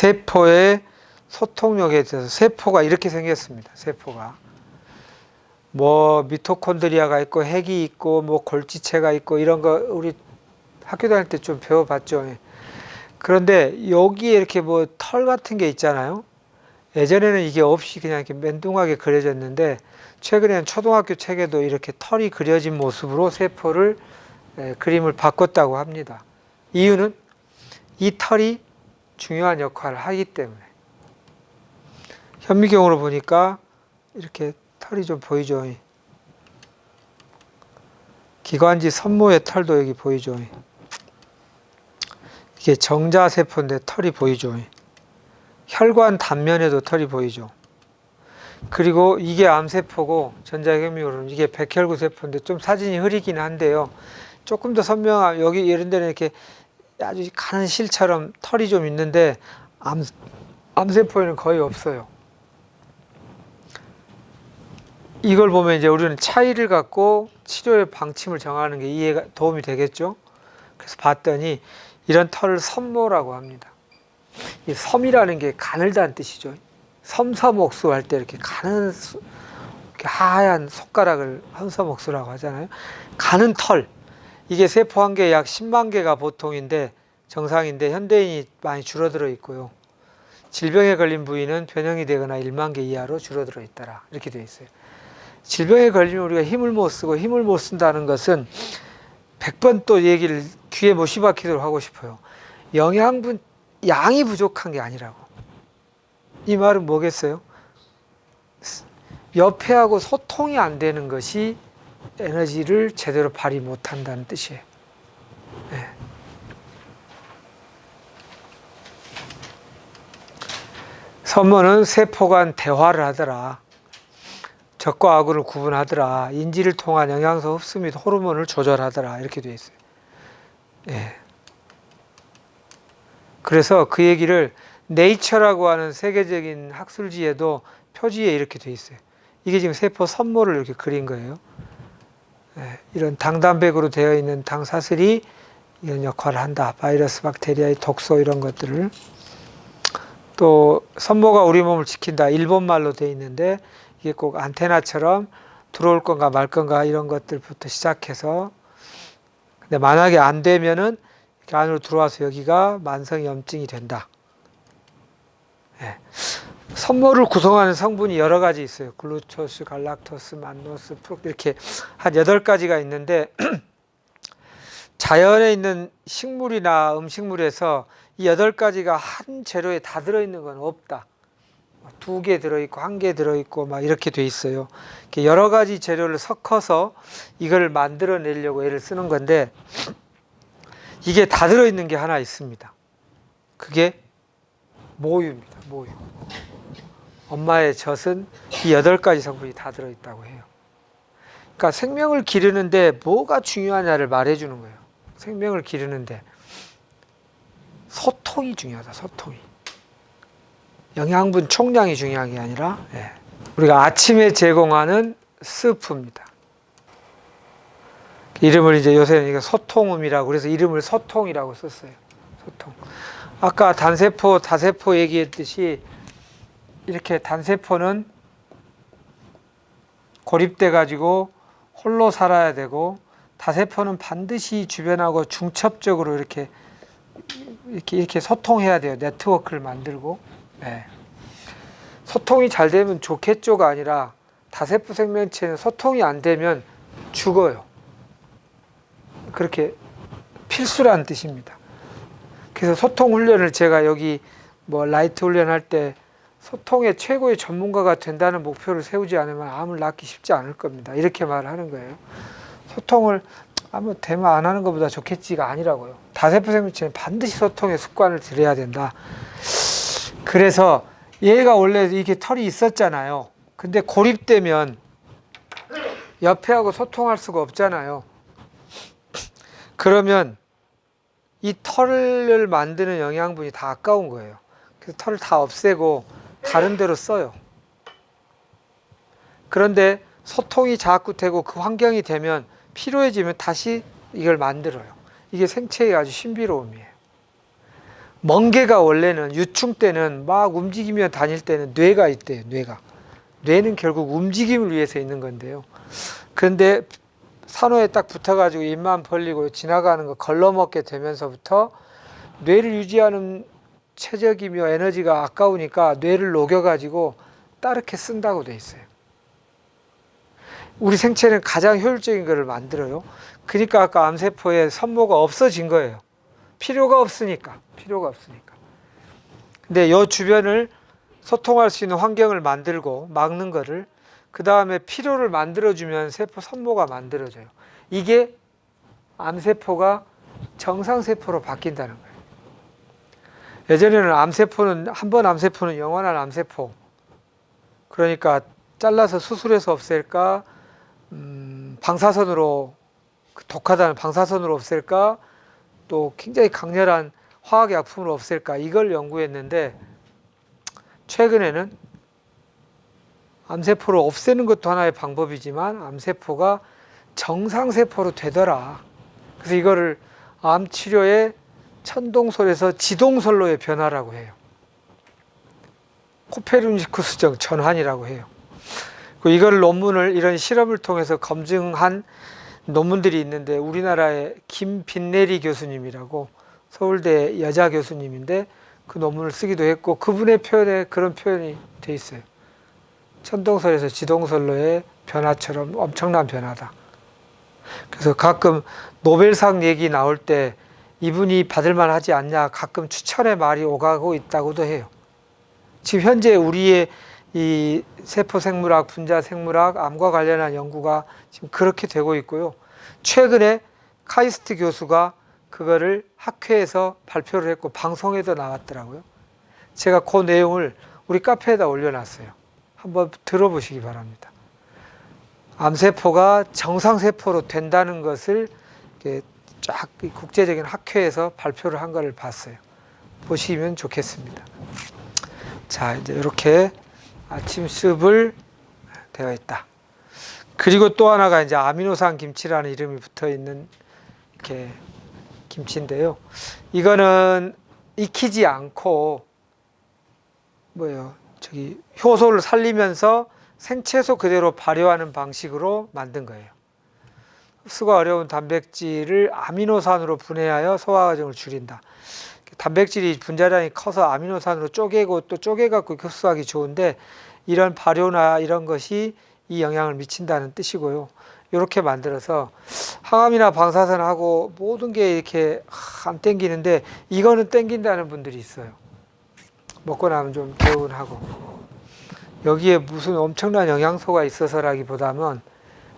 세포의 소통력에 대해서 세포가 이렇게 생겼습니다. 세포가 뭐 미토콘드리아가 있고 핵이 있고 뭐 골지체가 있고 이런 거 우리 학교 다닐 때 좀 배워봤죠. 그런데 여기에 이렇게 뭐 털 같은 게 있잖아요. 예전에는 이게 없이 그냥 이렇게 맨둥하게 그려졌는데 최근에는 초등학교 책에도 이렇게 털이 그려진 모습으로 세포를 그림을 바꿨다고 합니다. 이유는 이 털이 중요한 역할을 하기 때문에. 현미경으로 보니까 이렇게 털이 좀 보이죠. 기관지 선모의 털도 여기 보이죠. 이게 정자세포인데 털이 보이죠. 혈관 단면에도 털이 보이죠. 그리고 이게 암세포고 전자현미경으로는 이게 백혈구세포인데 좀 사진이 흐리긴 한데요. 조금 더 선명한 여기 이런 데는 이렇게 아주 가는 실처럼 털이 좀 있는데 암세포에는 거의 없어요. 이걸 보면 이제 우리는 차이를 갖고 치료의 방침을 정하는 게 이해가 도움이 되겠죠. 그래서 봤더니 이런 털을 섬모라고 합니다. 이 섬이라는 게 가늘다는 뜻이죠. 섬섬옥수 할 때 이렇게 가는 이렇게 하얀 손가락을 섬섬옥수라고 하잖아요. 가는 털. 이게 세포 한 개에 약 10만 개가 보통인데 정상인데 현대인이 많이 줄어들어 있고요. 질병에 걸린 부위는 변형이 되거나 1만 개 이하로 줄어들어 있더라. 이렇게 되어 있어요. 질병에 걸리면 우리가 힘을 못 쓰고 힘을 못 쓴다는 것은 100번 또 얘기를 귀에 못이 박히도록 하고 싶어요. 영양분 양이 부족한 게 아니라고. 이 말은 뭐겠어요? 옆에하고 소통이 안 되는 것이 에너지를 제대로 발휘 못한다는 뜻이에요. 네. 선모는 세포 간 대화를 하더라. 적과 악을 구분하더라. 인지를 통한 영양소 흡수 및 호르몬을 조절하더라. 이렇게 되어 있어요. 네. 그래서 그 얘기를 네이처라고 하는 세계적인 학술지에도 표지에 이렇게 되어 있어요. 이게 지금 세포 선모를 이렇게 그린 거예요. 네. 이런 당단백으로 되어 있는 당사슬이 이런 역할을 한다. 바이러스, 박테리아의 독소 이런 것들을. 또 선모가 우리 몸을 지킨다. 일본말로 되어 있는데 이게 꼭 안테나처럼 들어올 건가 말 건가 이런 것들부터 시작해서 근데 만약에 안 되면은 이렇게 안으로 들어와서 여기가 만성염증이 된다. 네. 선모를 구성하는 성분이 여러 가지 있어요. 글루토스, 갈락토스, 만노스, 프룩 이렇게 한 8가지가 있는데 자연에 있는 식물이나 음식물에서 이 8가지가 한 재료에 다 들어있는 건 없다. 2개 들어있고 1개 들어있고 막 이렇게 돼 있어요. 여러 가지 재료를 섞어서 이걸 만들어내려고 애를 쓰는 건데 이게 다 들어있는 게 하나 있습니다. 그게 모유입니다. 모유. 엄마의 젖은 이 8가지 성분이 다 들어있다고 해요. 그러니까 생명을 기르는데 뭐가 중요하냐를 말해주는 거예요. 생명을 기르는데 소통이 중요하다. 소통이. 영양분 총량이 중요한 게 아니라 우리가 아침에 제공하는 스프입니다. 이름을 이제 요새는 소통음이라고 그래서 이름을 소통이라고 썼어요. 소통. 아까 단세포, 다세포 얘기했듯이 이렇게 단세포는 고립돼 가지고 홀로 살아야 되고 다세포는 반드시 주변하고 중첩적으로 이렇게 소통해야 돼요. 네트워크를 만들고. 네. 소통이 잘 되면 좋겠죠가 아니라 다세포 생명체는 소통이 안 되면 죽어요. 그렇게 필수라는 뜻입니다. 그래서 소통 훈련을 제가 여기 뭐 라이트 훈련할 때 소통의 최고의 전문가가 된다는 목표를 세우지 않으면 암을 낳기 쉽지 않을 겁니다. 이렇게 말하는 거예요. 소통을 아무 대면 안 하는 것보다 좋겠지가 아니라고요. 다세포 생명체는 반드시 소통의 습관을 들여야 된다. 그래서 얘가 원래 이렇게 털이 있었잖아요. 근데 고립되면 옆에하고 소통할 수가 없잖아요. 그러면 이 털을 만드는 영양분이 다 아까운 거예요. 그래서 털을 다 없애고 다른 데로 써요. 그런데 소통이 자꾸 되고 그 환경이 되면 피로해지면 다시 이걸 만들어요. 이게 생체의 아주 신비로움이에요. 멍게가 원래는 유충 때는 막 움직이며 다닐 때는 뇌가 있대요. 뇌는 결국 움직임을 위해서 있는 건데요. 그런데 산호에 딱 붙어가지고 입만 벌리고 지나가는 거 걸러먹게 되면서부터 뇌를 유지하는 체력이며 에너지가 아까우니까 뇌를 녹여가지고 따르게 쓴다고 돼 있어요. 우리 생체는 가장 효율적인 것을 만들어요. 그러니까 아까 암세포에 선모가 없어진 거예요. 필요가 없으니까. 근데 이 주변을 소통할 수 있는 환경을 만들고 막는 거를 그 다음에 필요를 만들어주면 세포 선모가 만들어져요. 이게 암세포가 정상세포로 바뀐다는 거예요. 예전에는 암세포는 영원한 암세포. 그러니까 잘라서 수술해서 없앨까, 방사선으로, 독하다는 방사선으로 없앨까, 또 굉장히 강렬한 화학의 약품으로 없앨까, 이걸 연구했는데, 최근에는 암세포를 없애는 것도 하나의 방법이지만 암세포가 정상세포로 되더라. 그래서 이거를 암치료의 천동설에서 지동설로의 변화라고 해요. 코페르니쿠스적 전환이라고 해요. 이걸 논문을 이런 실험을 통해서 검증한 논문들이 있는데 우리나라의 김빈내리 교수님이라고 서울대 여자 교수님인데 그 논문을 쓰기도 했고 그분의 표현에 그런 표현이 돼 있어요. 천동설에서 지동설로의 변화처럼 엄청난 변화다. 그래서 가끔 노벨상 얘기 나올 때 이분이 받을만 하지 않냐 가끔 추천의 말이 오가고 있다고도 해요. 지금 현재 우리의 이 세포생물학, 분자생물학, 암과 관련한 연구가 지금 그렇게 되고 있고요. 최근에 카이스트 교수가 그거를 학회에서 발표를 했고 방송에도 나왔더라고요. 제가 그 내용을 우리 카페에다 올려놨어요. 한번 들어보시기 바랍니다. 암세포가 정상세포로 된다는 것을 쫙 국제적인 학회에서 발표를 한 것을 봤어요. 보시면 좋겠습니다. 자, 이제 이렇게 아침 습을 되어 있다. 그리고 또 하나가 이제 아미노산 김치라는 이름이 붙어 있는 이렇게 김치인데요. 이거는 익히지 않고 효소를 살리면서 생채소 그대로 발효하는 방식으로 만든 거예요. 흡수가 어려운 단백질을 아미노산으로 분해하여 소화 과정을 줄인다. 단백질이 분자량이 커서 아미노산으로 쪼개고 또 쪼개갖고 흡수하기 좋은데 이런 발효나 이런 것이 이 영향을 미친다는 뜻이고요. 이렇게 만들어서 항암이나 방사선하고 모든 게 이렇게 안 땡기는데 이거는 땡긴다는 분들이 있어요. 먹고 나면 좀 개운하고 여기에 무슨 엄청난 영양소가 있어서라기보다는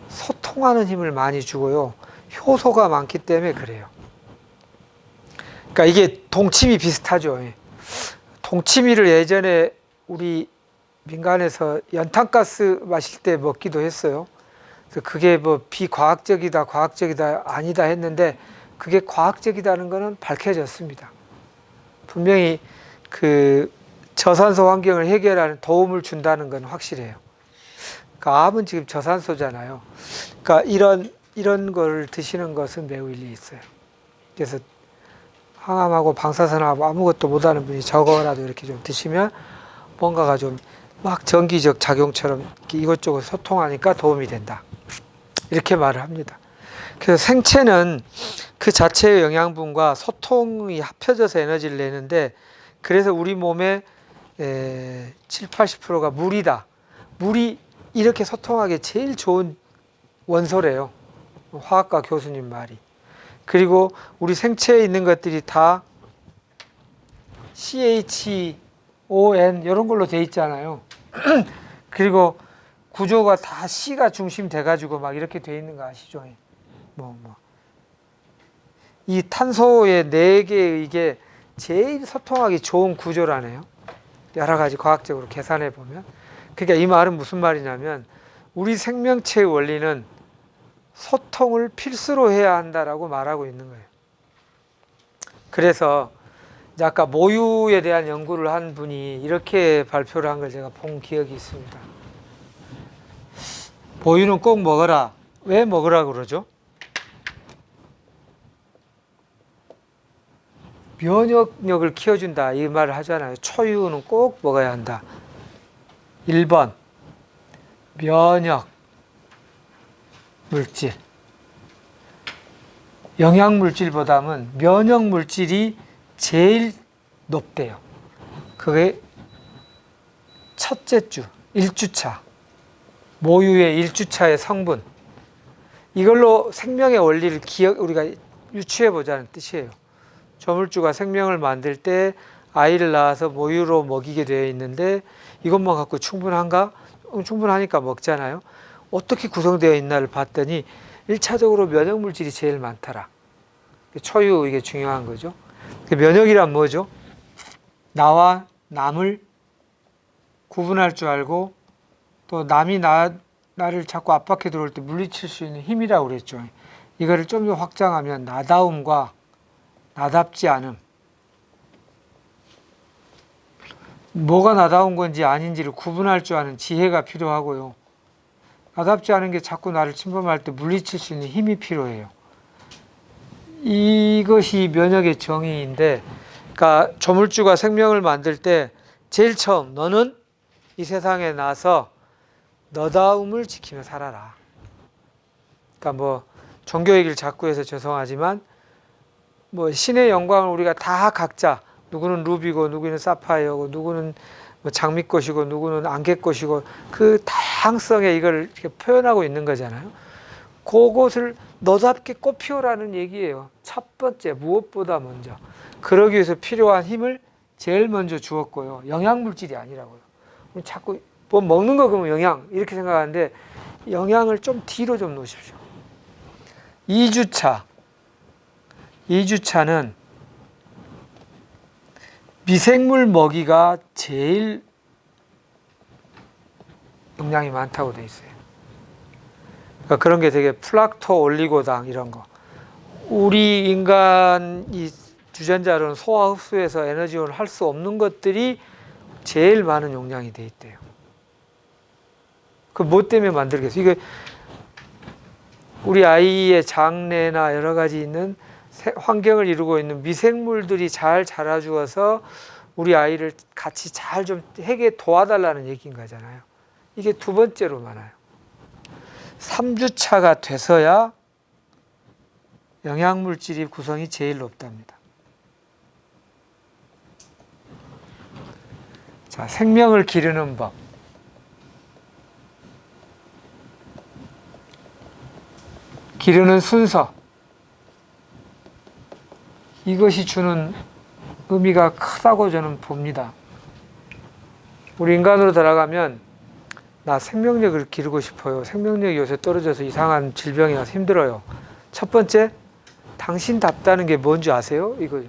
소통하는 힘을 많이 주고요. 효소가 많기 때문에 그래요. 그러니까 이게 동치미 비슷하죠. 동치미를 예전에 우리 민간에서 연탄가스 마실 때 먹기도 했어요. 그래서 그게 뭐 비과학적이다, 과학적이다, 아니다 했는데 그게 과학적이다는 것은 밝혀졌습니다. 분명히 그 저산소 환경을 해결하는 도움을 준다는 건 확실해요. 그러니까 암은 지금 저산소잖아요. 그러니까 이런 걸 드시는 것은 매우 일리 있어요. 그래서 항암하고 방사선하고 아무것도 못하는 분이 저거라도 이렇게 좀 드시면 뭔가가 좀 막 전기적 작용처럼 이것저것 소통하니까 도움이 된다. 이렇게 말을 합니다. 그래서 생체는 그 자체의 영양분과 소통이 합쳐져서 에너지를 내는데 그래서 우리 몸의 7, 80%가 물이다. 물이 이렇게 소통하기 제일 좋은 원소래요. 화학과 교수님 말이. 그리고 우리 생체에 있는 것들이 다 CHON 이런 걸로 돼 있잖아요. 그리고 구조가 다 C가 중심 돼가지고 막 이렇게 돼 있는 거 아시죠? 이 탄소의 4개 이게 제일 소통하기 좋은 구조라네요. 여러 가지 과학적으로 계산해 보면. 그러니까 이 말은 무슨 말이냐면 우리 생명체의 원리는 소통을 필수로 해야 한다라고 말하고 있는 거예요. 그래서 이제 아까 모유에 대한 연구를 한 분이 이렇게 발표를 한 걸 제가 본 기억이 있습니다. 모유는 꼭 먹어라. 왜 먹으라 그러죠? 면역력을 키워준다 이 말을 하잖아요. 초유는 꼭 먹어야 한다. 1번 면역 물질, 영양 물질보다는 면역 물질이 제일 높대요. 그게 첫째 주 1주차 모유의 1주차의 성분, 이걸로 생명의 원리를 우리가 유추해 보자는 뜻이에요. 저물주가 생명을 만들 때 아이를 낳아서 모유로 먹이게 되어 있는데 이것만 갖고 충분한가? 충분하니까 먹잖아요. 어떻게 구성되어 있나를 봤더니 1차적으로 면역 물질이 제일 많더라. 초유, 이게 중요한 거죠. 면역이란 뭐죠? 나와 남을 구분할 줄 알고, 또 남이 나를 자꾸 압박해 들어올 때 물리칠 수 있는 힘이라고 그랬죠. 이거를 좀 더 확장하면 나다움과 나답지 않음, 뭐가 나다운 건지 아닌지를 구분할 줄 아는 지혜가 필요하고요. 나답지 않은 게 자꾸 나를 침범할 때 물리칠 수 있는 힘이 필요해요. 이것이 면역의 정의인데, 그러니까 조물주가 생명을 만들 때 제일 처음 너는 이 세상에 나서 너다움을 지키며 살아라. 그러니까 뭐 종교 얘기를 자꾸 해서 죄송하지만 뭐 신의 영광을 우리가 다 각자, 누구는 루비고 누구는 사파이어고 누구는 뭐 장미꽃이고 누구는 안개꽃이고 그 다양성에 이걸 이렇게 표현하고 있는 거잖아요. 그것을 너답게 꽃피우라는 얘기예요. 첫 번째, 무엇보다 먼저. 그러기 위해서 필요한 힘을 제일 먼저 주었고요. 영양물질이 아니라고요. 자꾸 뭐 먹는 거 그러면 영양 이렇게 생각하는데 영양을 좀 뒤로 좀 놓으십시오. 2주차는 미생물 먹이가 제일 영양이 많다고 돼 있어요. 그러니까 그런 게 되게 플락토 올리고당 이런 거. 우리 인간이 주전자로는 소화 흡수해서 에너지원을 할 수 없는 것들이 제일 많은 용량이 돼 있대요. 그 뭐 때문에 만들겠어요? 이게 우리 아이의 장내나 여러 가지 있는 환경을 이루고 있는 미생물들이 잘 자라주어서 우리 아이를 같이 잘 좀 하게 도와달라는 얘기인 거잖아요. 이게 두 번째로 많아요. 3주차가 돼서야 영양물질이 구성이 제일 높답니다. 자, 생명을 기르는 법. 기르는 순서. 이것이 주는 의미가 크다고 저는 봅니다. 우리 인간으로 돌아가면 나 생명력을 기르고 싶어요. 생명력이 요새 떨어져서 이상한 질병이 나서 힘들어요. 첫 번째, 당신답다는 게 뭔지 아세요? 이거죠.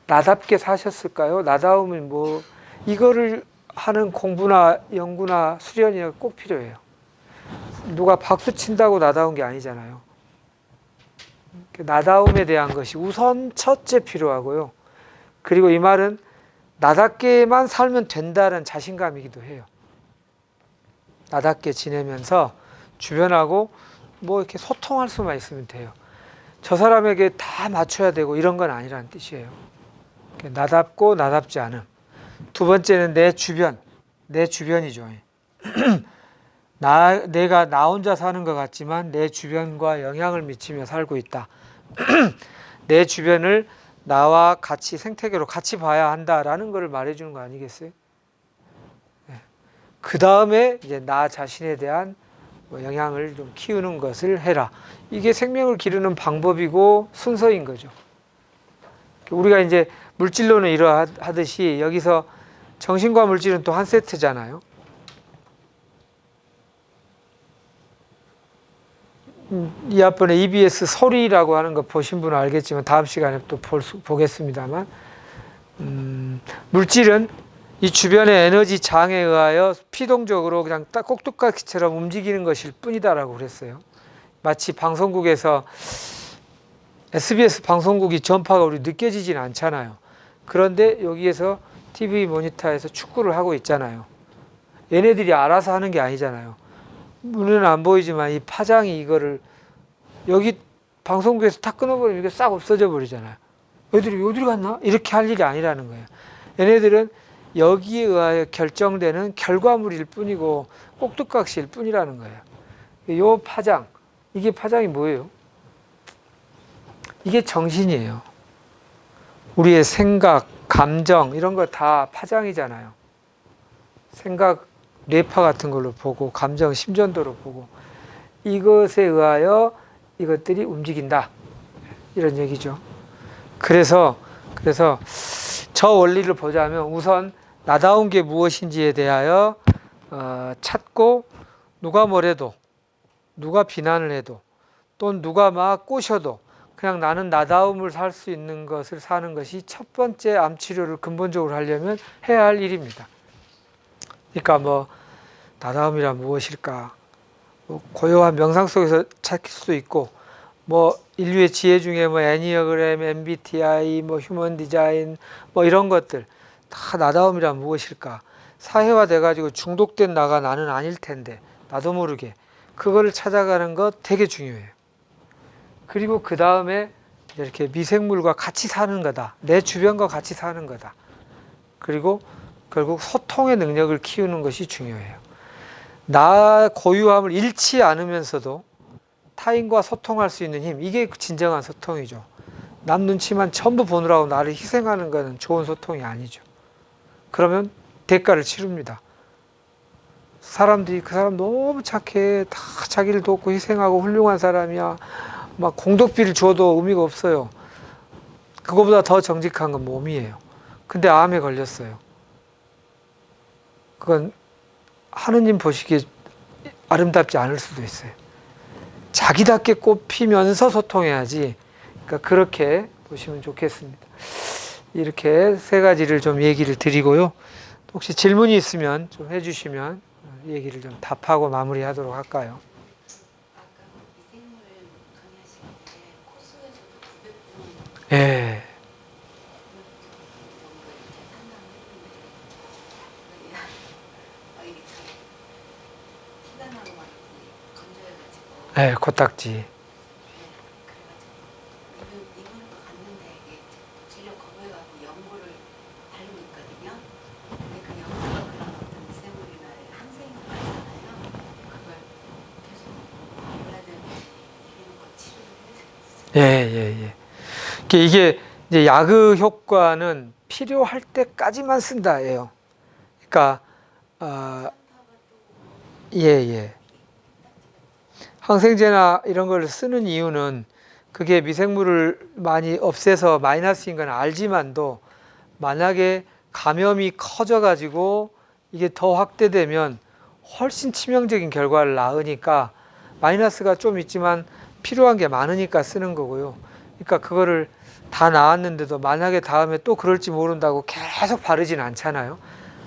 나답게 사셨을까요? 나다움은 뭐, 이거를 하는 공부나 연구나 수련이 꼭 필요해요. 누가 박수 친다고 나다운 게 아니잖아요. 나다움에 대한 것이 우선 첫째 필요하고요. 그리고 이 말은 나답게만 살면 된다는 자신감이기도 해요. 나답게 지내면서 주변하고 뭐 이렇게 소통할 수만 있으면 돼요. 저 사람에게 다 맞춰야 되고 이런 건 아니라는 뜻이에요. 나답고 나답지 않음. 두 번째는 내 주변이죠. 내가 나 혼자 사는 것 같지만 내 주변과 영향을 미치며 살고 있다. 내 주변을 나와 같이 생태계로 같이 봐야 한다라는 것을 말해주는 거 아니겠어요? 그 다음에 이제 나 자신에 대한 영향을 좀 키우는 것을 해라. 이게 생명을 기르는 방법이고 순서인 거죠. 우리가 이제 물질론은 이러하듯이 여기서 정신과 물질은 또 한 세트잖아요. 이 앞번에 EBS 소리라고 하는 거 보신 분은 알겠지만 다음 시간에 또 보겠습니다만, 물질은 이 주변의 에너지 장에 의하여 피동적으로 그냥 딱 꼭두각시처럼 움직이는 것일 뿐이다라고 그랬어요. 마치 방송국에서 SBS 방송국이 전파가 우리 느껴지진 않잖아요. 그런데 여기에서 TV 모니터에서 축구를 하고 있잖아요. 얘네들이 알아서 하는 게 아니잖아요. 눈에는 안 보이지만 이 파장이 이거를 여기 방송국에서 탁 끊어버리면 이게 싹 없어져 버리잖아요. 얘들이 어디로 갔나? 이렇게 할 일이 아니라는 거예요. 얘네들은 여기에 의하여 결정되는 결과물일 뿐이고 꼭두각시일 뿐이라는 거예요. 요 파장, 이게 파장이 뭐예요? 이게 정신이에요. 우리의 생각, 감정 이런 거 다 파장이잖아요. 생각, 뇌파 같은 걸로 보고 감정, 심전도로 보고 이것에 의하여 이것들이 움직인다. 이런 얘기죠. 그래서 저 원리를 보자면 우선 나다운 게 무엇인지에 대하여 찾고 누가 뭐래도 누가 비난을 해도 또 누가 막 꼬셔도 그냥 나는 나다움을 살 수 있는 것을 사는 것이 첫 번째 암 치료를 근본적으로 하려면 해야 할 일입니다. 그러니까 뭐 나다움이란 무엇일까? 뭐 고요한 명상 속에서 찾을 수도 있고 뭐 인류의 지혜 중에 뭐 애니어그램, MBTI, 뭐 휴먼 디자인 뭐 이런 것들 다 나다움이란 무엇일까? 사회화돼 가지고 중독된 나가 나는 아닐 텐데 나도 모르게 그거를 찾아가는 것 되게 중요해요. 그리고 그 다음에 이렇게 미생물과 같이 사는 거다. 내 주변과 같이 사는 거다. 그리고 결국 소통의 능력을 키우는 것이 중요해요. 나 고유함을 잃지 않으면서도 타인과 소통할 수 있는 힘, 이게 진정한 소통이죠. 남 눈치만 전부 보느라고 나를 희생하는 것은 좋은 소통이 아니죠. 그러면 대가를 치릅니다. 사람들이 그 사람 너무 착해, 다 자기를 돕고 희생하고 훌륭한 사람이야, 막 공덕비를 줘도 의미가 없어요. 그거보다 더 정직한 건 몸이에요. 근데 암에 걸렸어요. 그건 하느님 보시기에 아름답지 않을 수도 있어요. 자기답게 꼽히면서 소통해야지. 그러니까 그렇게 보시면 좋겠습니다. 이렇게 세 가지를 좀 얘기를 드리고요. 혹시 질문이 있으면 좀 해주시면 얘기를 좀 답하고 마무리하도록 할까요? 예. 네, 코딱지. 예. 이게 이제 약의 효과는 필요할 때까지만 쓴다예요. 그러니까 예. 항생제나 이런 걸 쓰는 이유는 그게 미생물을 많이 없애서 마이너스인 건 알지만도 만약에 감염이 커져 가지고 이게 더 확대되면 훨씬 치명적인 결과를 낳으니까 마이너스가 좀 있지만 필요한 게 많으니까 쓰는 거고요. 그러니까 그거를 다 나왔는데도 만약에 다음에 또 그럴지 모른다고 계속 바르진 않잖아요.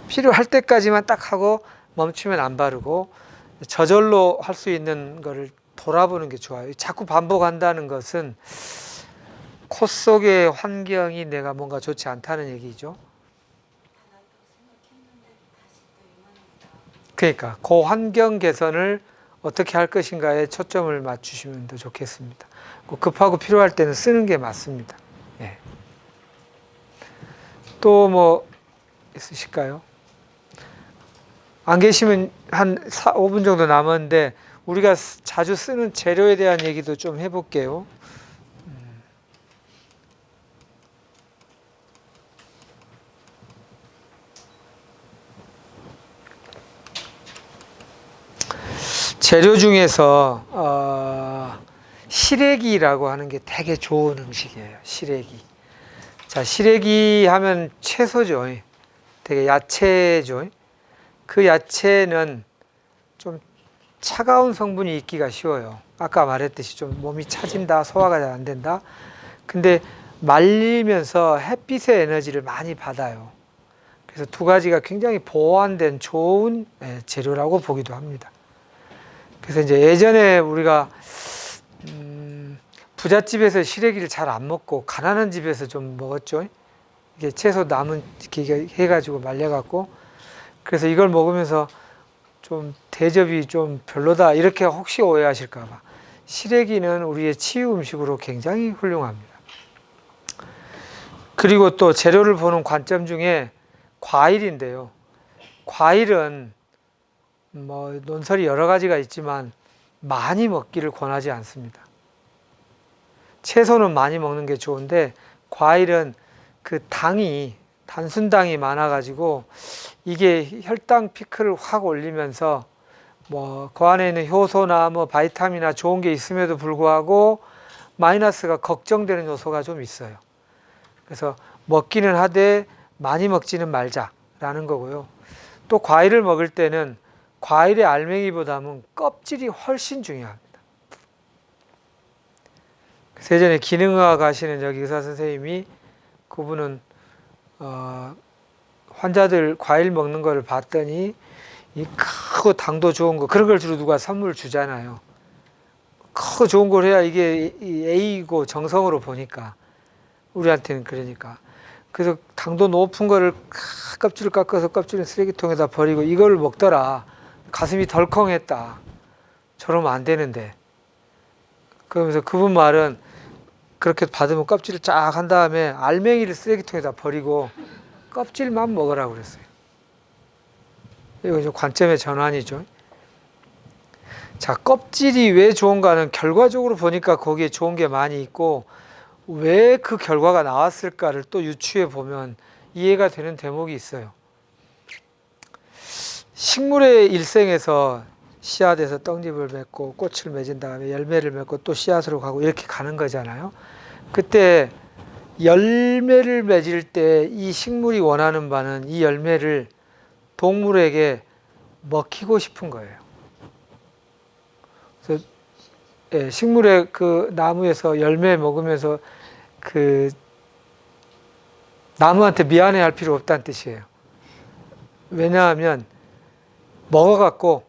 필요할 때까지만 딱 하고 멈추면 안 바르고 저절로 할 수 있는 거를 돌아보는 게 좋아요. 자꾸 반복한다는 것은 코 속의 환경이 내가 뭔가 좋지 않다는 얘기죠. 그러니까 그 환경 개선을 어떻게 할 것인가에 초점을 맞추시면 더 좋겠습니다. 급하고 필요할 때는 쓰는 게 맞습니다. 예. 또 뭐 있으실까요? 안 계시면 한 5분 정도 남았는데 우리가 자주 쓰는 재료에 대한 얘기도 좀 해볼게요. 재료 중에서 시래기라고 하는 게 되게 좋은 음식이에요. 시래기. 자, 시래기 하면 채소죠. 되게 야채죠. 그 야채는 좀 차가운 성분이 있기가 쉬워요. 아까 말했듯이 좀 몸이 차진다, 소화가 잘 안 된다. 근데 말리면서 햇빛의 에너지를 많이 받아요. 그래서 두 가지가 굉장히 보완된 좋은 재료라고 보기도 합니다. 그래서 이제 예전에 우리가 부잣집에서 시래기를 잘 안 먹고 가난한 집에서 좀 먹었죠. 이게 채소 남은 이렇게 해가지고 말려갖고 그래서 이걸 먹으면서 좀 대접이 좀 별로다 이렇게 혹시 오해하실까봐 시래기는 우리의 치유 음식으로 굉장히 훌륭합니다. 그리고 또 재료를 보는 관점 중에 과일인데요. 과일은 뭐 논설이 여러 가지가 있지만 많이 먹기를 권하지 않습니다. 채소는 많이 먹는 게 좋은데 과일은 그 단순당이 많아가지고 이게 혈당 피크를 확 올리면서 뭐 그 안에 있는 효소나 뭐 바이타민이나 좋은 게 있음에도 불구하고 마이너스가 걱정되는 요소가 좀 있어요. 그래서 먹기는 하되 많이 먹지는 말자라는 거고요. 또 과일을 먹을 때는 과일의 알맹이보다는 껍질이 훨씬 중요합니다. 그래서 예전에 기능의학 하시는 여기 의사 선생님이 그분은 환자들 과일 먹는 걸 봤더니 이 크고 당도 좋은 거 그런 걸 주로 누가 선물 주잖아요. 크고 좋은 걸 해야 이게 A고 정성으로 보니까 우리한테는 그러니까. 그래서 당도 높은 거를 껍질을 깎아서 껍질을 쓰레기통에다 버리고 이걸 먹더라. 가슴이 덜컹했다. 저러면 안 되는데. 그러면서 그분 말은 그렇게 받으면 껍질을 쫙 한 다음에 알맹이를 쓰레기통에다 버리고 껍질만 먹으라고 그랬어요. 이거 이제 관점의 전환이죠. 자, 껍질이 왜 좋은가는 결과적으로 보니까 거기에 좋은 게 많이 있고 왜 그 결과가 나왔을까를 또 유추해 보면 이해가 되는 대목이 있어요. 식물의 일생에서 씨앗에서 떡잎을 맺고 꽃을 맺은 다음에 열매를 맺고 또 씨앗으로 가고 이렇게 가는 거잖아요. 그때 열매를 맺을 때 이 식물이 원하는 바는 이 열매를 동물에게 먹히고 싶은 거예요. 그래서 식물의 그 나무에서 열매 먹으면서 그 나무한테 미안해할 필요 없다는 뜻이에요. 왜냐하면 먹어갖고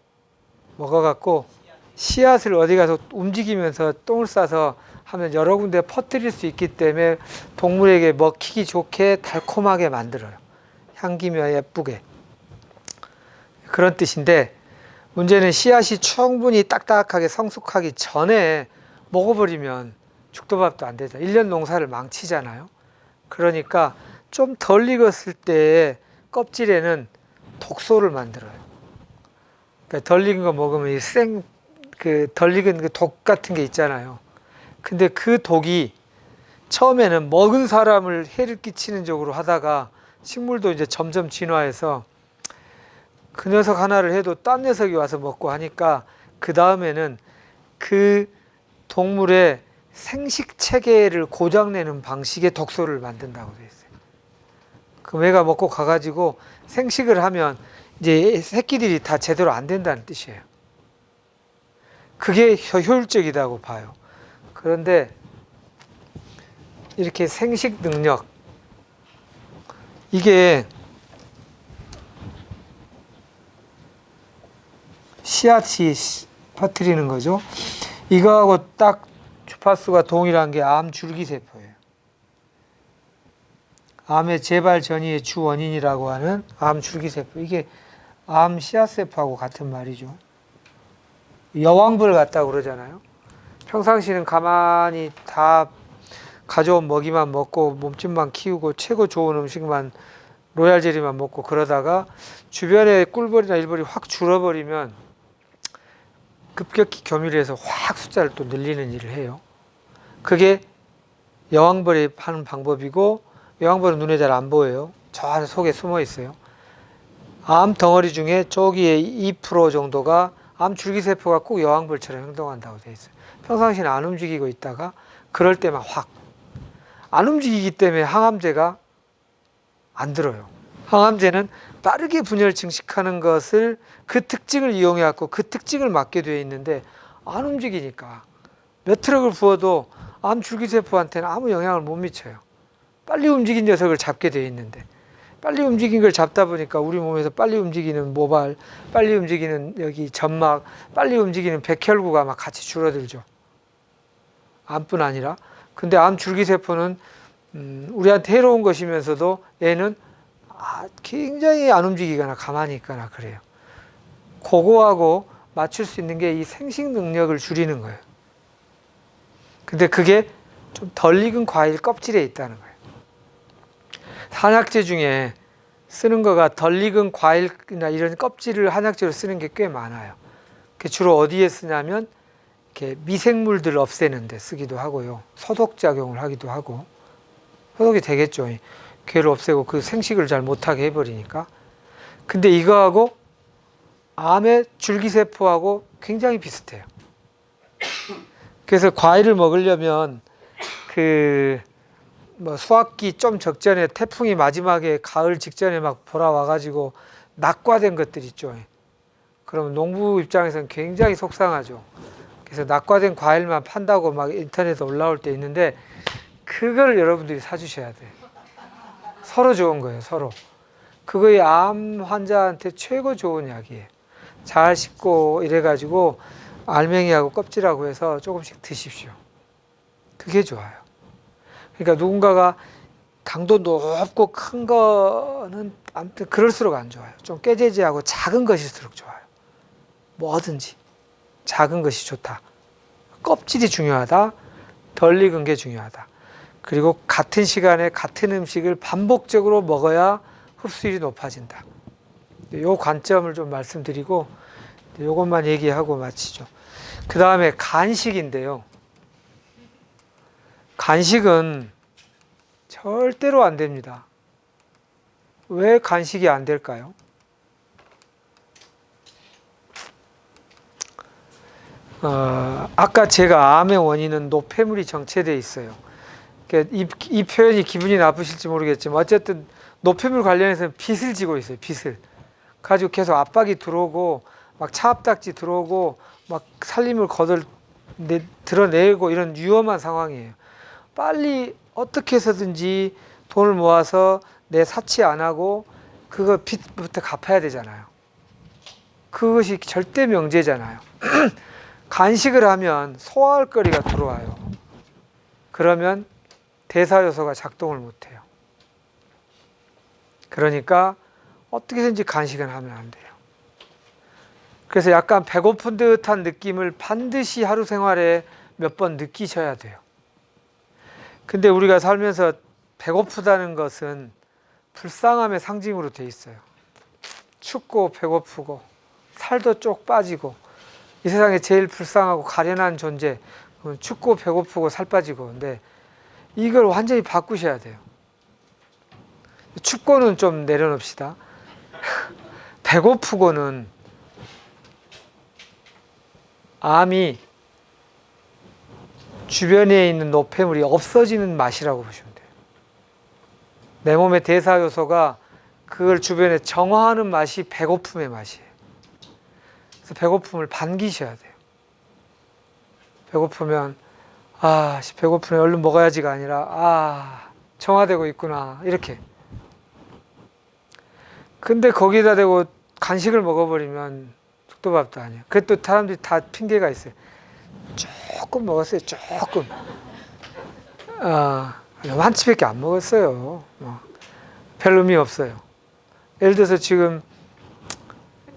씨앗을 어디 가서 움직이면서 똥을 싸서 하면 여러 군데 퍼뜨릴 수 있기 때문에 동물에게 먹히기 좋게 달콤하게 만들어요. 향기며 예쁘게. 그런 뜻인데 문제는 씨앗이 충분히 딱딱하게 성숙하기 전에 먹어버리면 죽도 밥도 안 되죠. 1년 농사를 망치잖아요. 그러니까 좀 덜 익었을 때 껍질에는 독소를 만들어요. 그러니까 덜 익은 거 먹으면 덜 익은 그 독 같은 게 있잖아요. 근데 그 독이 처음에는 먹은 사람을 해를 끼치는 쪽으로 하다가 식물도 이제 점점 진화해서 그 녀석 하나를 해도 딴 녀석이 와서 먹고 하니까 그 다음에는 그 동물의 생식 체계를 고장내는 방식의 독소를 만든다고 되어 있어요. 그럼 얘가 먹고 가가지고 생식을 하면 이제 새끼들이 다 제대로 안 된다는 뜻이에요. 그게 효율적이라고 봐요. 그런데 이렇게 생식 능력, 이게 씨앗이 퍼뜨리는 거죠. 이거하고 딱 주파수가 동일한 게 암 줄기세포예요. 암의 재발 전이의 주 원인이라고 하는 암 줄기세포. 이게 암 씨앗세포하고 같은 말이죠. 여왕벌 같다고 그러잖아요. 평상시는 가만히 다 가져온 먹이만 먹고 몸집만 키우고 최고 좋은 음식만 로얄젤리만 먹고 그러다가 주변에 꿀벌이나 일벌이 확 줄어버리면 급격히 교미를 해서 확 숫자를 또 늘리는 일을 해요. 그게 여왕벌이 하는 방법이고 여왕벌은 눈에 잘 안 보여요. 저 안에 속에 숨어 있어요. 암 덩어리 중에 저기에 2% 정도가 암 줄기세포가 꼭 여왕벌처럼 행동한다고 되어 있어요. 평상시는 안 움직이고 있다가 그럴 때만 확. 안 움직이기 때문에 항암제가 안 들어요. 항암제는 빠르게 분열 증식하는 것을 그 특징을 이용해 갖고 그 특징을 맞게 되어 있는데 안 움직이니까 몇 트럭을 부어도 암 줄기세포한테는 아무 영향을 못 미쳐요. 빨리 움직인 녀석을 잡게 되어 있는데 빨리 움직인 걸 잡다 보니까 우리 몸에서 빨리 움직이는 모발, 빨리 움직이는 여기 점막, 빨리 움직이는 백혈구가 막 같이 줄어들죠. 암뿐 아니라. 근데 암 줄기세포는 우리한테 해로운 것이면서도 얘는 굉장히 안 움직이거나 가만히 있거나 그래요. 그거하고 맞출 수 있는 게 이 생식 능력을 줄이는 거예요. 근데 그게 좀 덜 익은 과일 껍질에 있다는 거예요. 한약재 중에 쓰는 거가 덜 익은 과일이나 이런 껍질을 한약재로 쓰는 게 꽤 많아요. 주로 어디에 쓰냐면 이렇게 미생물들을 없애는 데 쓰기도 하고요. 소독 작용을 하기도 하고. 소독이 되겠죠. 괴를 없애고 그 생식을 잘 못하게 해버리니까. 근데 이거하고 암의 줄기세포하고 굉장히 비슷해요. 그래서 과일을 먹으려면 수확기 좀 적전에 태풍이 마지막에 가을 직전에 막 돌아와가지고 낙과된 것들 있죠. 그럼 농부 입장에서는 굉장히 속상하죠. 그래서 낙과된 과일만 판다고 막 인터넷에 올라올 때 있는데 그걸 여러분들이 사주셔야 돼요. 서로 좋은 거예요, 서로. 그거의 암 환자한테 최고 좋은 약이에요. 잘 씻고 이래가지고 알맹이하고 껍질하고 해서 조금씩 드십시오. 그게 좋아요. 그러니까 누군가가 당도 높고 큰 거는 아무튼 그럴수록 안 좋아요. 좀 깨재재하고 작은 것일수록 좋아요. 뭐든지 작은 것이 좋다. 껍질이 중요하다. 덜 익은 게 중요하다. 그리고 같은 시간에 같은 음식을 반복적으로 먹어야 흡수율이 높아진다. 이 관점을 좀 말씀드리고 이것만 얘기하고 마치죠. 그 다음에 간식인데요. 간식은 절대로 안 됩니다. 왜 간식이 안 될까요? 아까 제가 암의 원인은 노폐물이 정체되어 있어요. 이 표현이 기분이 나쁘실지 모르겠지만 어쨌든 노폐물 관련해서는 빚을 지고 있어요. 빚을 가지고 계속 압박이 들어오고 막 차압딱지 들어오고 막 살림을 드러내고 이런 위험한 상황이에요. 빨리 어떻게 해서든지 돈을 모아서 내 사치 안 하고 그거 빚부터 갚아야 되잖아요. 그것이 절대 명제잖아요. 간식을 하면 소화할 거리가 들어와요. 그러면 대사효소가 작동을 못해요. 그러니까 어떻게든지 간식은 하면 안 돼요. 그래서 약간 배고픈 듯한 느낌을 반드시 하루 생활에 몇 번 느끼셔야 돼요. 근데 우리가 살면서 배고프다는 것은 불쌍함의 상징으로 돼 있어요. 춥고 배고프고 살도 쪽 빠지고 이 세상에 제일 불쌍하고 가련한 존재, 춥고 배고프고 살 빠지고. 근데 이걸 완전히 바꾸셔야 돼요. 춥고는 좀 내려놓읍시다. 배고프고는 암이 주변에 있는 노폐물이 없어지는 맛이라고 보시면 돼요. 내 몸의 대사효소가 그걸 주변에 정화하는 맛이 배고픔의 맛이에요. 그래서 배고픔을 반기셔야 돼요. 배고프면 배고프네 얼른 먹어야지가 아니라 정화되고 있구나 이렇게. 근데 거기다 대고 간식을 먹어버리면 죽도밥도 아니에요. 그또 사람들이 다 핑계가 있어요. 조금 먹었어요. 조금. 한 치밖에 안 먹었어요. 별 의미 없어요. 예를 들어서 지금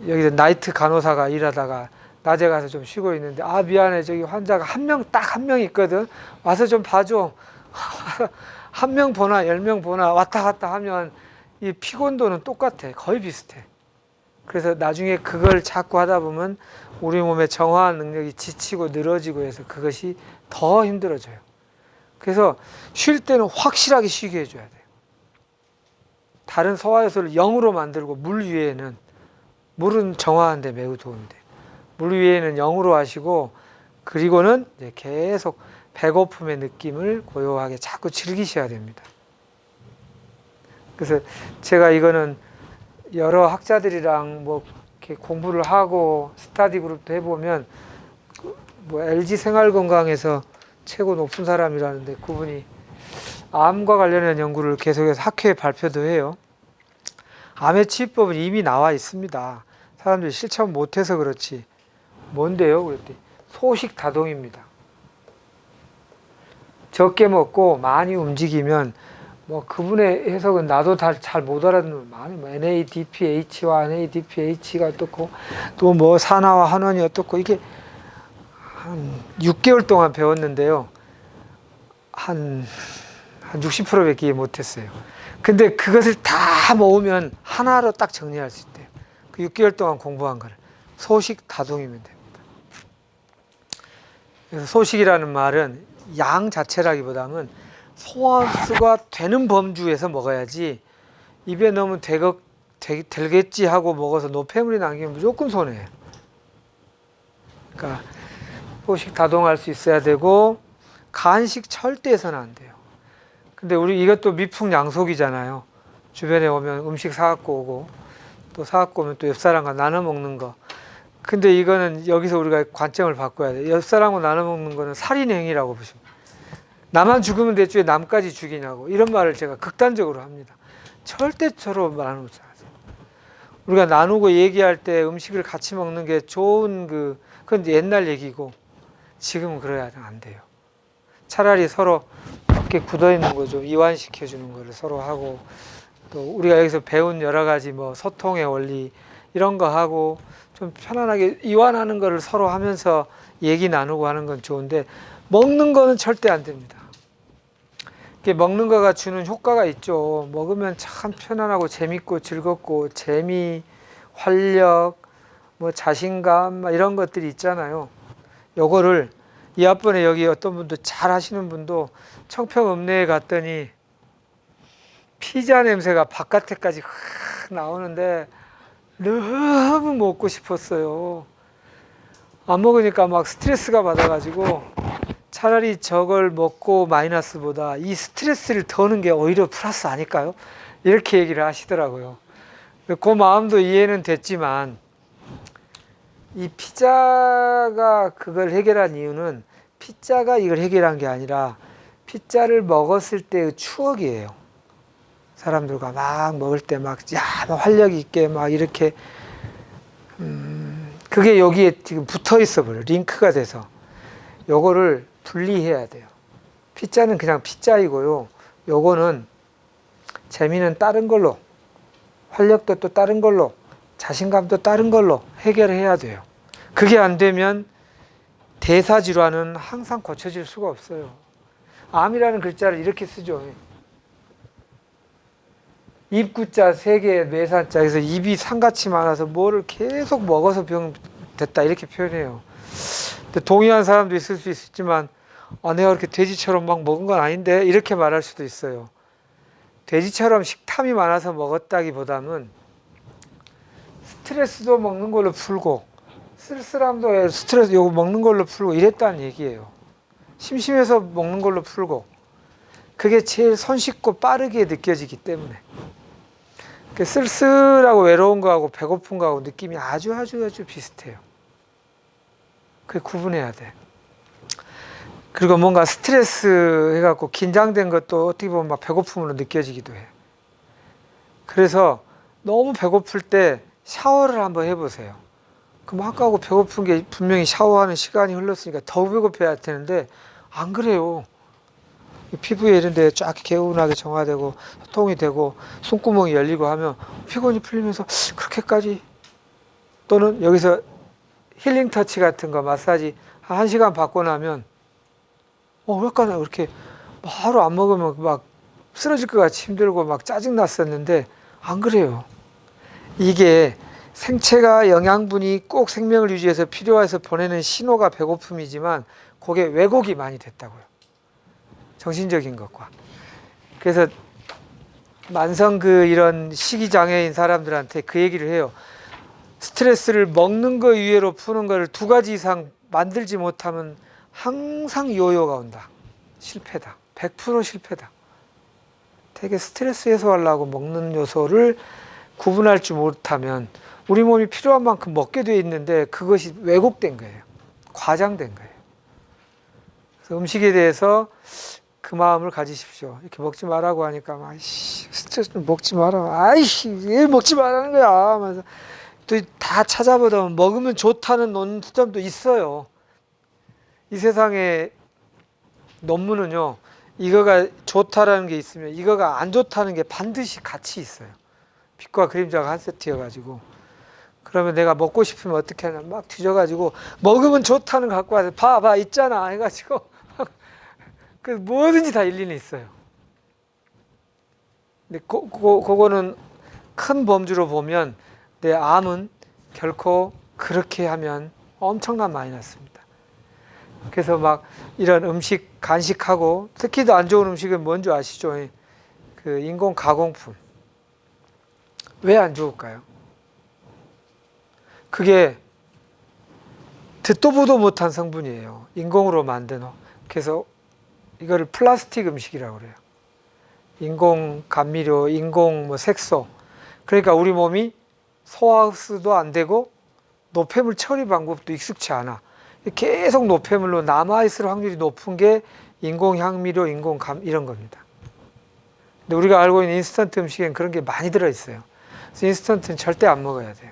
여기서 나이트 간호사가 일하다가 낮에 가서 좀 쉬고 있는데 미안해 저기 환자가 딱 한 명 있거든. 와서 좀 봐줘. 한 명 보나 10명 보나 왔다 갔다 하면 이 피곤도는 똑같아. 거의 비슷해. 그래서 나중에 그걸 자꾸 하다 보면 우리 몸의 정화 능력이 지치고 늘어지고 해서 그것이 더 힘들어져요. 그래서 쉴 때는 확실하게 쉬게 해줘야 돼요. 다른 소화효소를 0으로 만들고 물은 정화하는 데 매우 도움이 돼요. 물 위에는 0으로 하시고 그리고는 이제 계속 배고픔의 느낌을 고요하게 자꾸 즐기셔야 됩니다. 그래서 제가 이거는 여러 학자들이랑 이렇게 공부를 하고 스터디 그룹도 해보면 LG 생활건강에서 최고 높은 사람이라는데 그분이 암과 관련된 연구를 계속해서 학회에 발표도 해요. 암의 치유법은 이미 나와 있습니다. 사람들이 실천 못해서 그렇지. 뭔데요? 그랬더니 소식 다동입니다. 적게 먹고 많이 움직이면 그분의 해석은 나도 잘 못 알아듣는 많이 NADPH와 NADPH가 어떻고 또 산화와 환원이 어떻고 이게 한 6개월 동안 배웠는데요. 한 한 60%밖에 이해 못했어요. 근데 그것을 다 모으면 하나로 딱 정리할 수 있대요. 그 6개월 동안 공부한 거를. 소식 다동이면 됩니다. 그래서 소식이라는 말은 양 자체라기보다는 소화수가 되는 범주에서 먹어야지 입에 넣으면 되겠지 하고 먹어서 노폐물이 남기면 무조건 손해예요. 그러니까 소식 다동할 수 있어야 되고 간식 절대 해서는 안 돼요. 근데 우리 이것도 미풍양속이잖아요. 주변에 오면 음식 사갖고 오고 또 사갖고 오면 또 옆사람과 나눠 먹는 거. 근데 이거는 여기서 우리가 관점을 바꿔야 돼요. 옆사람과 나눠 먹는 거는 살인행위라고 보시면. 나만 죽으면 됐지 왜 남까지 죽이냐고. 이런 말을 제가 극단적으로 합니다. 절대 서로 나누지 않아요. 우리가 나누고 얘기할 때 음식을 같이 먹는 게 좋은 그건 옛날 얘기고 지금은 그래야 안 돼요. 차라리 서로 이렇게 굳어 있는 거 좀 이완시켜 주는 거를 서로 하고 또 우리가 여기서 배운 여러 가지 뭐 소통의 원리 이런 거 하고 좀 편안하게 이완하는 거를 서로 하면서 얘기 나누고 하는 건 좋은데 먹는 거는 절대 안 됩니다. 이게 먹는 거가 주는 효과가 있죠. 먹으면 참 편안하고 재밌고 즐겁고 재미, 활력, 뭐 자신감 이런 것들이 있잖아요. 요거를 이 앞번에 여기 어떤 분도 잘 하시는 분도 청평읍내에 갔더니 피자 냄새가 바깥에까지 확 나오는데 너무 먹고 싶었어요. 안 먹으니까 막 스트레스가 받아가지고 차라리 저걸 먹고 마이너스보다 이 스트레스를 더는 게 오히려 플러스 아닐까요? 이렇게 얘기를 하시더라고요. 그 마음도 이해는 됐지만 이 피자가 그걸 해결한 이유는 피자가 이걸 해결한 게 아니라 피자를 먹었을 때의 추억이에요. 사람들과 막 먹을 때 막 활력 있게 막 이렇게 그게 여기에 지금 붙어 있어 버려요. 링크가 돼서 요거를 분리해야 돼요. 피자는 그냥 피자이고요. 요거는 재미는 다른 걸로 활력도 또 다른 걸로 자신감도 다른 걸로 해결해야 돼요. 그게 안 되면 대사질환은 항상 고쳐질 수가 없어요. 암이라는 글자를 이렇게 쓰죠. 입구자 3개 매산자에서 입이 산같이 많아서 뭐를 계속 먹어서 병 됐다 이렇게 표현해요. 근데 동의한 사람도 있을 수 있지만 내가 그렇게 돼지처럼 막 먹은 건 아닌데 이렇게 말할 수도 있어요. 돼지처럼 식탐이 많아서 먹었다기보다는 스트레스도 먹는 걸로 풀고 쓸쓸함도 스트레스 요거 먹는 걸로 풀고 이랬다는 얘기예요. 심심해서 먹는 걸로 풀고 그게 제일 손쉽고 빠르게 느껴지기 때문에 쓸쓸하고 외로운 거하고 배고픈 거하고 느낌이 아주 비슷해요. 그게 구분해야 돼. 그리고 뭔가 스트레스 해갖고 긴장된 것도 어떻게 보면 막 배고픔으로 느껴지기도 해. 그래서 너무 배고플 때 샤워를 한번 해보세요. 그럼 아까하고 배고픈 게 분명히 샤워하는 시간이 흘렀으니까 더 배고파야 되는데 안 그래요. 피부에 이런 데 쫙 개운하게 정화되고 소통이 되고 숨구멍이 열리고 하면 피곤이 풀리면서 그렇게까지 또는 여기서 힐링 터치 같은 거 마사지 한 1시간 받고 나면 왜까나 이렇게 바로 안 먹으면 막 쓰러질 것 같이 힘들고 막 짜증 났었는데 안 그래요. 이게 생체가 영양분이 꼭 생명을 유지해서 필요해서 보내는 신호가 배고픔이지만 그게 왜곡이 많이 됐다고요. 정신적인 것과. 그래서 만성 이런 식이장애인 사람들한테 그 얘기를 해요. 스트레스를 먹는 거 이외로 푸는 거를 2가지 이상 만들지 못하면 항상 요요가 온다. 실패다. 100% 실패다. 되게 스트레스 해소하려고 먹는 요소를 구분할 줄 못하면 우리 몸이 필요한 만큼 먹게 돼 있는데 그것이 왜곡된 거예요. 과장된 거예요. 그래서 음식에 대해서 그 마음을 가지십시오. 이렇게 먹지 말라고 하니까 스트레스 먹지 마라. 왜 먹지 말라는 거야. 그래서 또 다 찾아보다 먹으면 좋다는 논점도 있어요. 이 세상에 논문은요. 이거가 좋다라는 게 있으면 이거가 안 좋다는 게 반드시 같이 있어요. 빛과 그림자가 한 세트여가지고 그러면 내가 먹고 싶으면 어떻게 하냐 막 뒤져가지고 먹으면 좋다는 거 갖고 와서 봐봐 있잖아 해가지고 그 뭐든지 다 일리는 있어요. 근데 그거는 큰 범주로 보면 내 암은 결코 그렇게 하면 엄청난 마이너스입니다. 그래서 막 이런 음식 간식하고 특히 더 안 좋은 음식은 뭔지 아시죠? 그 인공 가공품. 왜 안 좋을까요? 그게 듣도 보도 못한 성분이에요. 인공으로 만든. 그래서 이거를 플라스틱 음식이라고 그래요. 인공 감미료, 인공 뭐 색소. 그러니까 우리 몸이 소화흡수도 안 되고 노폐물 처리 방법도 익숙치 않아. 계속 노폐물로 남아있을 확률이 높은 게 인공 향미료, 인공 감 이런 겁니다. 근데 우리가 알고 있는 인스턴트 음식엔 그런 게 많이 들어있어요. 그래서 인스턴트는 절대 안 먹어야 돼요.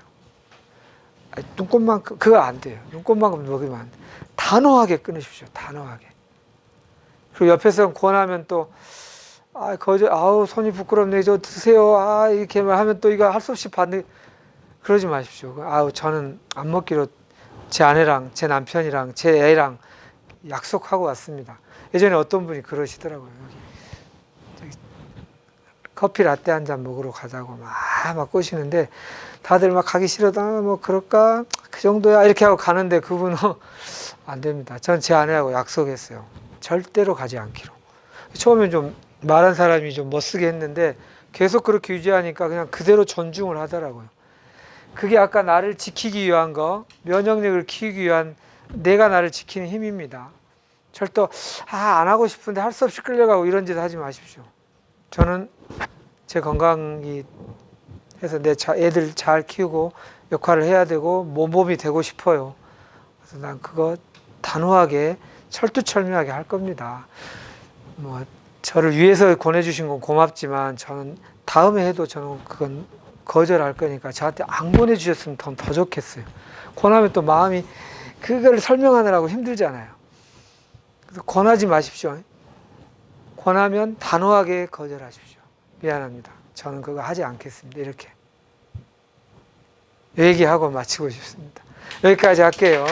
눈꽃만큼 그거 안 돼요. 눈꽃만큼 먹으면 안 돼요. 단호하게 끊으십시오. 단호하게. 그리고 옆에서 권하면 또 아우 손이 부끄럽네. 저 드세요. 이렇게 하면 또 이거 할 수 없이 받는. 그러지 마십시오. 저는 안 먹기로 제 아내랑 제 남편이랑 제 애랑 약속하고 왔습니다. 예전에 어떤 분이 그러시더라고요. 여기 커피 라떼 한 잔 먹으러 가자고 막 꼬시는데 다들 막 가기 싫어도 뭐 그럴까 그 정도야 이렇게 하고 가는데 그분은 안 됩니다. 전 제 아내하고 약속했어요. 절대로 가지 않기로. 처음엔 좀 말한 사람이 좀 멋쓰게 했는데 계속 그렇게 유지하니까 그냥 그대로 존중을 하더라고요. 그게 아까 나를 지키기 위한 거, 면역력을 키우기 위한 내가 나를 지키는 힘입니다. 절대 안 하고 싶은데 할 수 없이 끌려가고 이런 짓 하지 마십시오. 저는 제 건강이 해서 내 애들 잘 키우고 역할을 해야 되고 모범이 되고 싶어요. 그래서 난 그거 단호하게 철두철미하게 할 겁니다. 뭐 저를 위해서 권해주신 건 고맙지만 저는 다음에 해도 저는 그건 거절할 거니까 저한테 안 권해주셨으면 더 좋겠어요. 권하면 또 마음이 그걸 설명하느라고 힘들잖아요. 그래서 권하지 마십시오. 권하면 단호하게 거절하십시오. 미안합니다. 저는 그거 하지 않겠습니다. 이렇게 얘기하고 마치고 싶습니다. 여기까지 할게요.